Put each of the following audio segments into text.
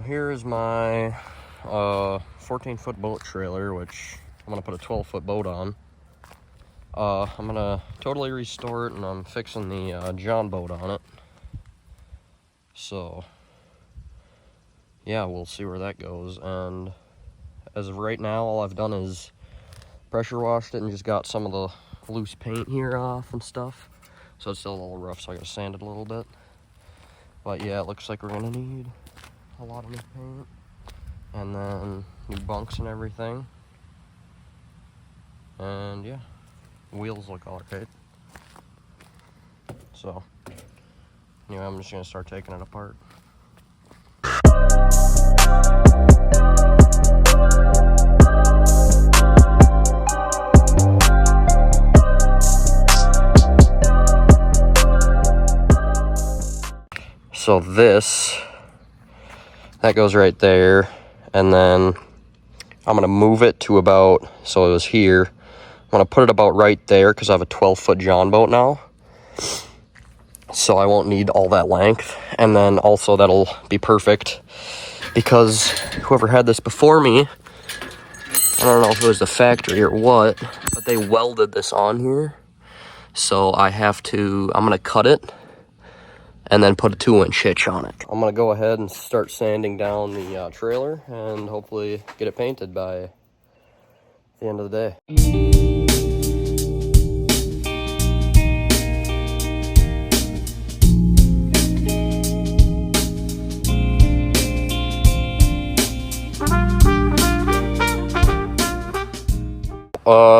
here is my 14-foot boat trailer, which I'm gonna put a 12-foot boat on. I'm gonna totally restore it, and I'm fixing the John boat on it. So yeah, we'll see where that goes. And as of right now, all I've done is pressure washed it and just got some of the loose paint here off and stuff. So it's still a little rough, so I gotta sand it a little bit. But yeah, it looks like we're gonna need a lot of new paint, and then new bunks and everything. And yeah, wheels look all right. So anyway, I'm just gonna start taking it apart. So that goes right there, and then I'm gonna move it to about, so it was here, I'm gonna put it about right there because I have a 12-foot John boat now, so I won't need all that length. And then also that'll be perfect because whoever had this before me, I don't know if it was the factory or what, but they welded this on here, so I'm gonna cut it and then put a 2-inch hitch on it. I'm gonna go ahead and start sanding down the trailer and hopefully get it painted by the end of the day.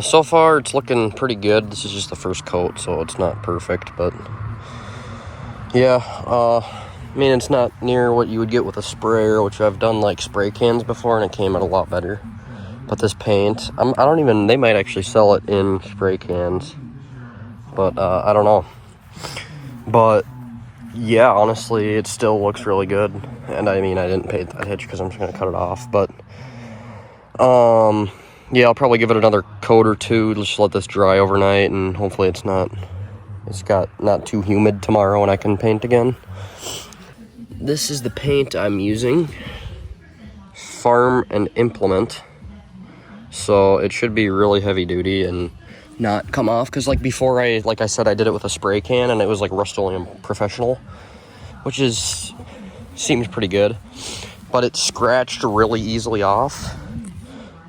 So far it's looking pretty good. This is just the first coat, so it's not perfect, but yeah, I mean, it's not near what you would get with a sprayer, which I've done like spray cans before, and it came out a lot better. But this paint, they might actually sell it in spray cans, but I don't know. But yeah, honestly, it still looks really good. And I mean, I didn't paint that hitch because I'm just gonna cut it off, but yeah, I'll probably give it another coat or two. Just let this dry overnight, and hopefully it's not too humid tomorrow and I can paint again. This is the paint I'm using, Farm and Implement. So it should be really heavy duty and not come off, because like before, like I said, I did it with a spray can and it was like Rust-Oleum Professional, which seems pretty good, but it scratched really easily off.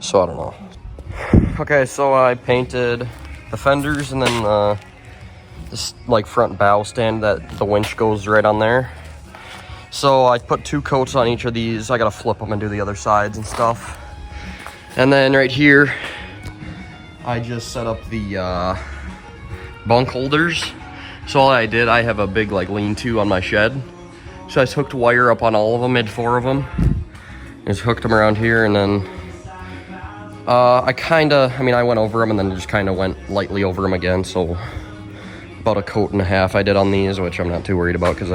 So I don't know. Okay, so I painted the fenders and then this like front bow stand that the winch goes right on there. So I put 2 coats on each of these. I gotta flip them and do the other sides and stuff. And then right here, I just set up the bunk holders. So all I did, I have a big like lean-to on my shed. So I just hooked wire up on all of them, made 4 of them. Just hooked them around here, and then I went over them and then just kind of went lightly over them again. So about a coat and a half I did on these, which I'm not too worried about because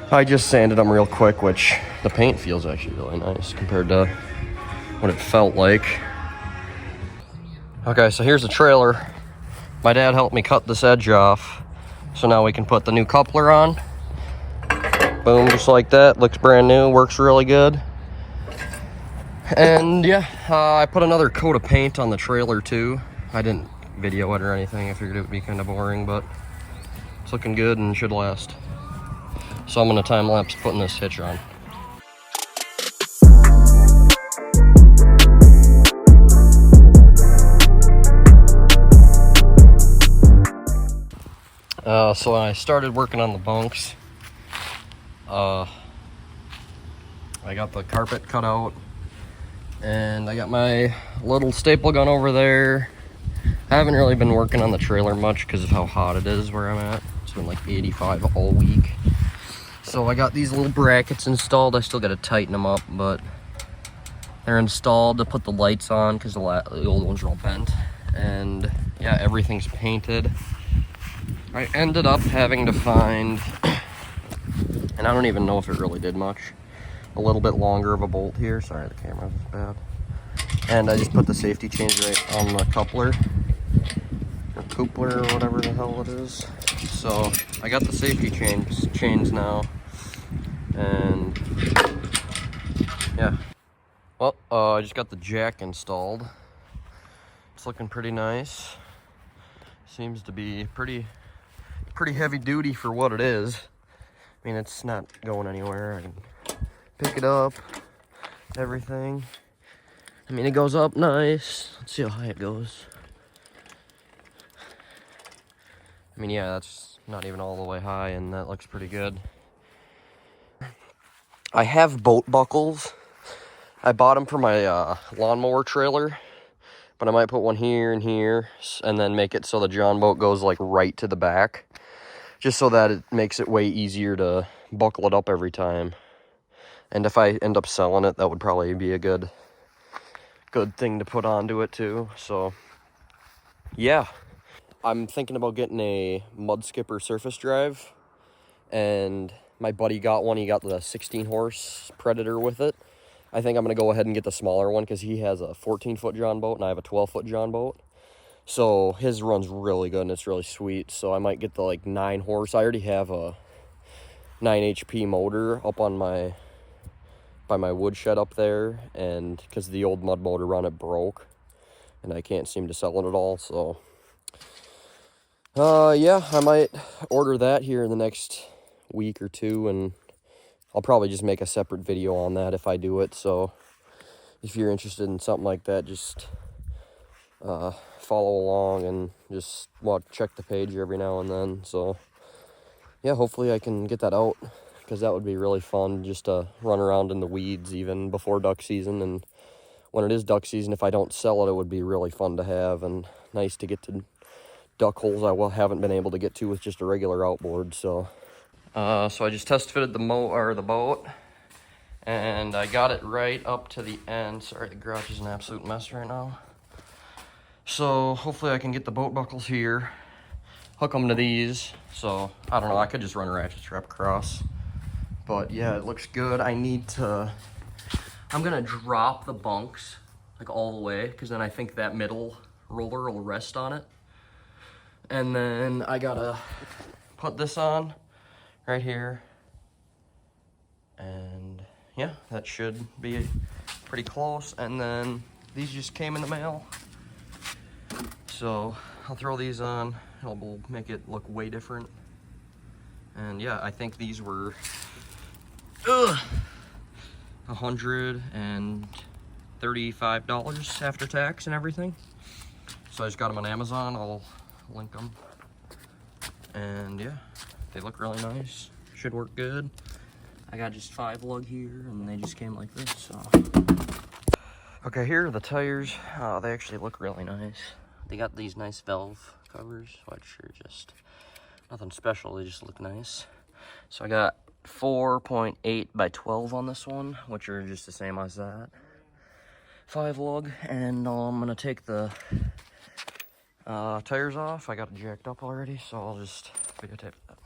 I just sanded them real quick, which the paint feels actually really nice compared to what it felt like. Okay, so here's the trailer. My dad helped me cut this edge off, so now we can put the new coupler on. Boom, just like that. Looks brand new, works really good. And yeah, I put another coat of paint on the trailer too. I didn't video it or anything. I figured it would be kind of boring, but it's looking good and should last. So I'm gonna time lapse putting this hitch on. So I started working on the bunks. I got the carpet cut out, and I got my little staple gun over there. I haven't really been working on the trailer much because of how hot it is where I'm at. It's been like 85 all week. So I got these little brackets installed. I still got to tighten them up, but they're installed to put the lights on because the old ones are all bent. And yeah, everything's painted. I ended up having to find, and I don't even know if it really did much, a little bit longer of a bolt here. Sorry, the camera's bad. And I just put the safety chains right on the coupler, or coupler, or whatever the hell it is. So I got the safety chains now, and yeah. Well, I just got the jack installed. It's looking pretty nice. Seems to be pretty heavy duty for what it is. I mean, it's not going anywhere. I can pick it up, everything. I mean, it goes up nice. Let's see how high it goes. I mean, yeah, that's not even all the way high, and that looks pretty good. I have boat buckles. I bought them for my lawnmower trailer, but I might put one here and here, and then make it so the John boat goes like right to the back, just so that it makes it way easier to buckle it up every time. And if I end up selling it, that would probably be a good thing to put onto it too. So yeah, I'm thinking about getting a mud skipper surface drive, and my buddy got one. He got the 16 horse Predator with it. I think I'm gonna go ahead and get the smaller one because he has a 14-foot John boat and I have a 12-foot John boat. So his runs really good and it's really sweet. So I might get the like 9 horse. I already have a 9 HP motor up on by my woodshed up there, and because the old mud motor run it broke and I can't seem to sell it at all. So yeah, I might order that here in the next week or two, and I'll probably just make a separate video on that if I do it. So if you're interested in something like that, just follow along and just check the page every now and then. So yeah, hopefully I can get that out, because that would be really fun, just to run around in the weeds even before duck season. And when it is duck season, if I don't sell it, it would be really fun to have and nice to get to duck holes I haven't been able to get to with just a regular outboard. So I just test fitted the boat, and I got it right up to the end. Sorry, the garage is an absolute mess right now. So hopefully I can get the boat buckles here, hook them to these. So I don't know, I could just run a ratchet strap across, but yeah, it looks good. I'm gonna drop the bunks like all the way, because then I think that middle roller will rest on it. And then I gotta put this on right here, and yeah, that should be pretty close. And then these just came in the mail, so I'll throw these on. It'll make it look way different. And yeah, I think these were $135 after tax and everything. So I just got them on Amazon. I'll link them, and yeah, they look really nice. Should work good. I got just 5 lug here, and they just came like this. So okay, here are the tires. They actually look really nice. They got these nice valve covers, which are just nothing special. They just look nice. So I got 4.8 by 12 on this one, which are just the same as that 5 lug. And I'm gonna take the tires off. I got it jacked up already, so I'll just videotape that.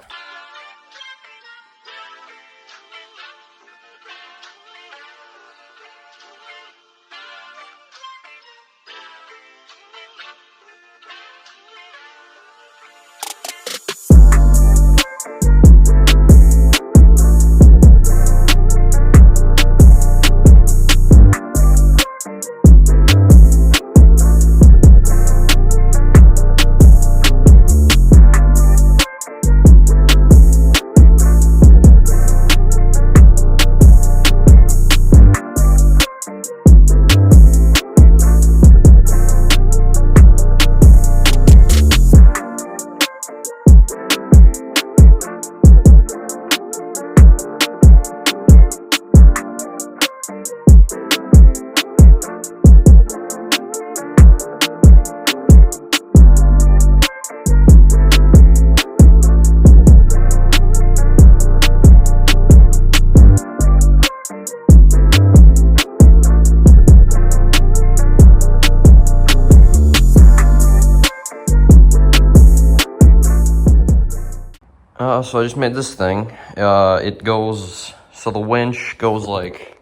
So I just made this thing. It goes, so the winch goes like,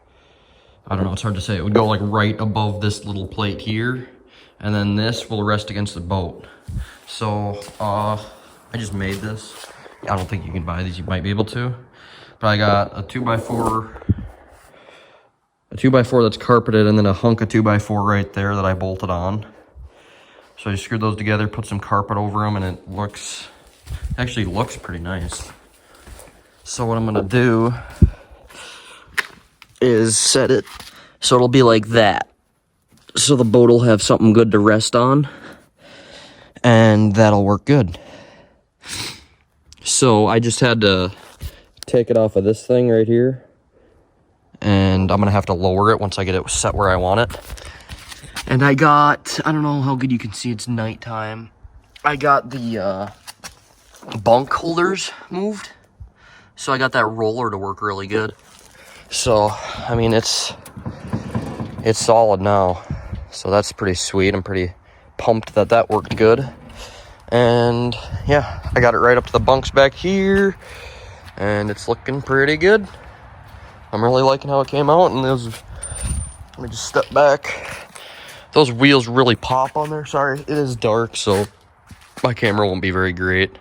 I don't know, it's hard to say. It would go like right above this little plate here, and then this will rest against the boat. So I just made this. I don't think you can buy these, you might be able to. But I got a 2x4 a 2x4 that's carpeted, and then a hunk of 2x4 right there that I bolted on. So I just screwed those together, put some carpet over them, and it looks, actually looks pretty nice. So what I'm gonna do is set it so it'll be like that. So the boat will have something good to rest on, and that'll work good. So I just had to take it off of this thing right here, and I'm gonna have to lower it once I get it set where I want it. And I got, I don't know how good you can see, it's nighttime. I got the bunk holders moved. So I got that roller to work really good. So, I mean, it's solid now. So that's pretty sweet. I'm pretty pumped that that worked good. And yeah, I got it right up to the bunks back here, and it's looking pretty good. I'm really liking how it came out. And those, let me just step back. Those wheels really pop on there. Sorry, it is dark, so my camera won't be very great.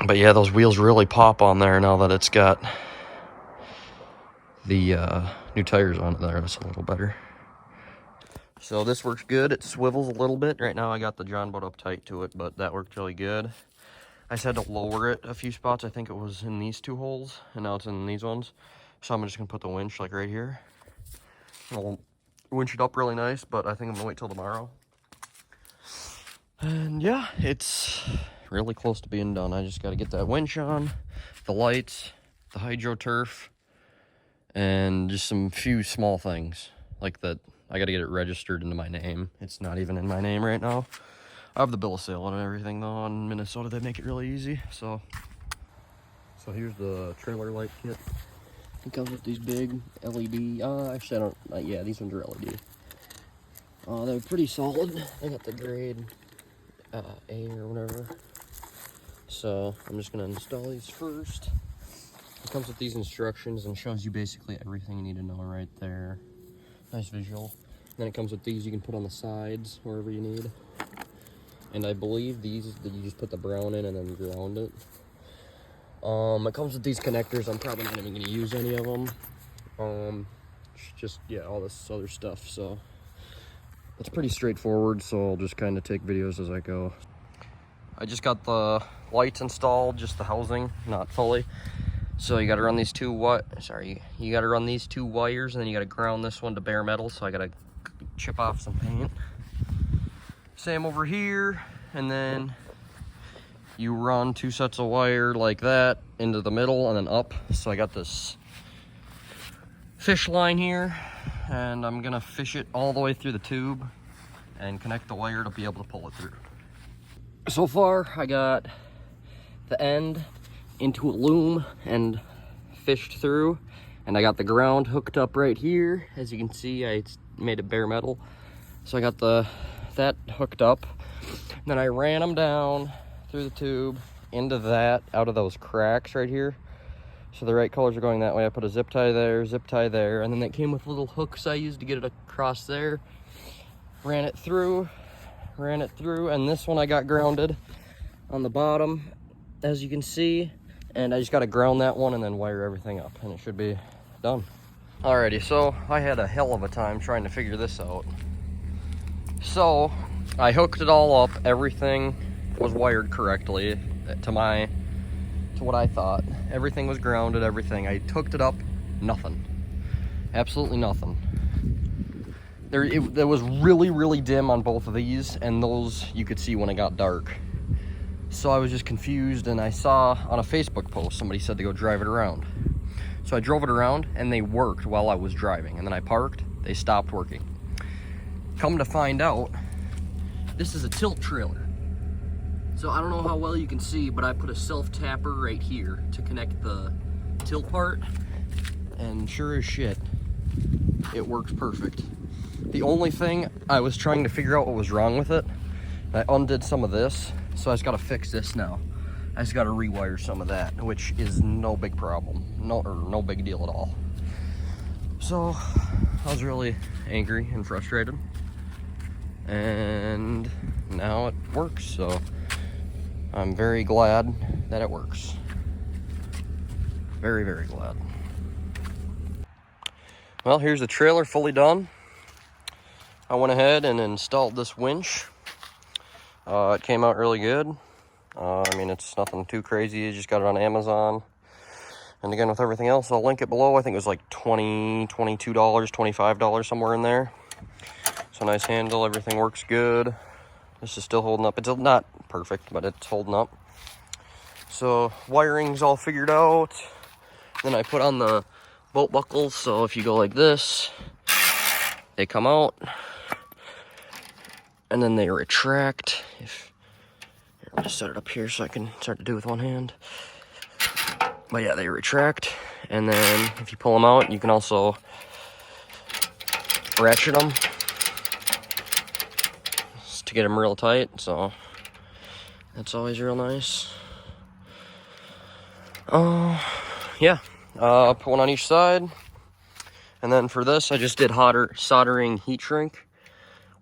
But yeah, those wheels really pop on there now that it's got the new tires on it there. That's a little better. So this works good. It swivels a little bit. Right now I got the John boat up tight to it, but that worked really good. I just had to lower it a few spots. I think it was in these two holes, and now it's in these ones. So I'm just going to put the winch like right here. I'll winch it up really nice, but I think I'm going to wait till tomorrow. And yeah, it's really close to being done. I just got to get that winch on, the lights, the hydro turf, and just some few small things like that. I got to get it registered into my name. It's not even in my name right now. I have the bill of sale and everything though. In Minnesota, they make it really easy. So here's the trailer light kit. It comes with these big LED. Actually, I don't. Yeah, these ones are LED. They're pretty solid. I got the grade A or whatever. So I'm just gonna install these first. It comes with these instructions and shows you basically everything you need to know right there. Nice visual. Then it comes with these you can put on the sides wherever you need. And I believe these, you just put the brown in and then ground it. It comes with these connectors. I'm probably not even going to use any of them. Just, yeah, all this other stuff. So it's pretty straightforward, so I'll just kind of take videos as I go. I just got the lights installed, just the housing, not fully. So you got to run these two you got to run these two wires, and then you got to ground this one to bare metal. So I got to chip off some paint. Same over here, and then you run two sets of wire like that into the middle and then up. So I got this fish line here, and I'm gonna fish it all the way through the tube and connect the wire to be able to pull it through. So far, I got the end into a loom and fished through, and I got the ground hooked up right here. As you can see, I made it bare metal. So I got that hooked up. Then I ran them down through the tube into that, out of those cracks right here. So the right colors are going that way. I put a zip tie there, and then that came with little hooks I used to get it across there. Ran it through, and this one I got grounded on the bottom, as you can see. And I just got to ground that one and then wire everything up, and it should be done. Alrighty, so I had a hell of a time trying to figure this out. So I hooked it all up. Everything was wired correctly to what I thought. Everything was grounded, everything. I hooked it up, nothing. Absolutely nothing. It was really, really dim on both of these, and those you could see when it got dark. So I was just confused, and I saw on a Facebook post, somebody said to go drive it around. So I drove it around, and they worked while I was driving. And then I parked, they stopped working. Come to find out, this is a tilt trailer. So I don't know how well you can see, but I put a self-tapper right here to connect the tilt part. And sure as shit, it works perfect. The only thing, I was trying to figure out what was wrong with it. I undid some of this, so I just gotta fix this now. I just gotta rewire some of that, which is no big problem. No big deal at all. So I was really angry and frustrated. And now it works, so I'm very glad that it works. Very, very glad. Well, here's the trailer fully done. I went ahead and installed this winch. It came out really good. I mean, it's nothing too crazy. You just got it on Amazon. And again, with everything else, I'll link it below. I think it was like $20, $22, $25, somewhere in there. So nice handle, everything works good. This is still holding up. It's not perfect, but it's holding up. So wiring's all figured out. Then I put on the bolt buckles, so if you go like this, they come out. And then they retract. I'm gonna set it up here so I can start to do it with one hand. But yeah, they retract. And then if you pull them out, you can also ratchet them to get them real tight. So that's always real nice. Yeah, put one on each side. And then for this, I just did soldering heat shrink.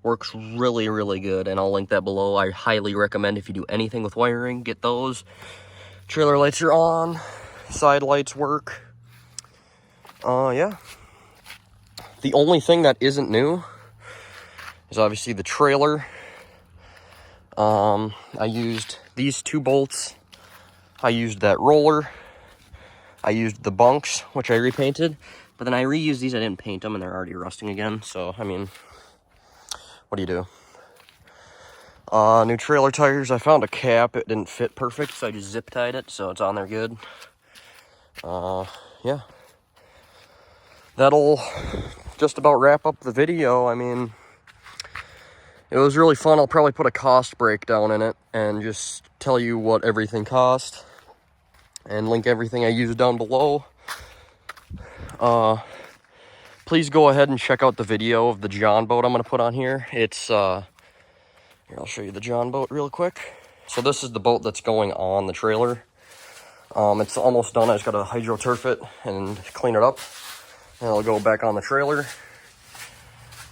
Works really, really good, and I'll link that below. I highly recommend if you do anything with wiring, get those. Trailer lights are on, side lights work. Yeah. The only thing that isn't new is obviously the trailer. I used these 2 bolts. I used that roller. I used the bunks, which I repainted, but then I reused these. I didn't paint them, and they're already rusting again, so, I mean, what do you do? New trailer tires. I found a cap. It didn't fit perfect, so I just zip tied it, so it's on there good. Yeah. That'll just about wrap up the video. I mean, it was really fun. I'll probably put a cost breakdown in it and just tell you what everything cost and link everything I used down below. Please go ahead and check out the video of the John boat I'm going to put on here. It's, here, I'll show you the John boat real quick. So this is the boat that's going on the trailer. It's almost done. I just got to hydro-turf it and clean it up. And it'll go back on the trailer.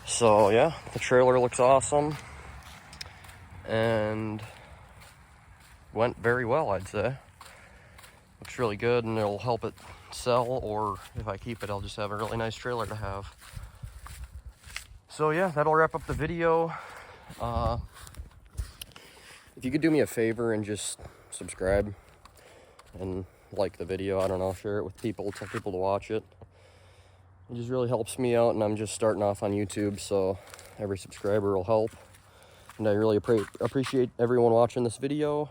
So yeah, the trailer looks awesome. And went very well, I'd say. Looks really good, and it'll help it sell, or if I keep it, I'll just have a really nice trailer to have. So yeah, that'll wrap up the video. If you could do me a favor and just subscribe and like the video, I don't know, share it with people, tell people to watch it. It just really helps me out, and I'm just starting off on YouTube, so every subscriber will help. And I really appreciate everyone watching this video.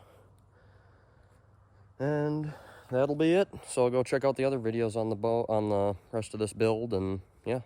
And that'll be it. So go check out the other videos on the boat, on the rest of this build, and yeah.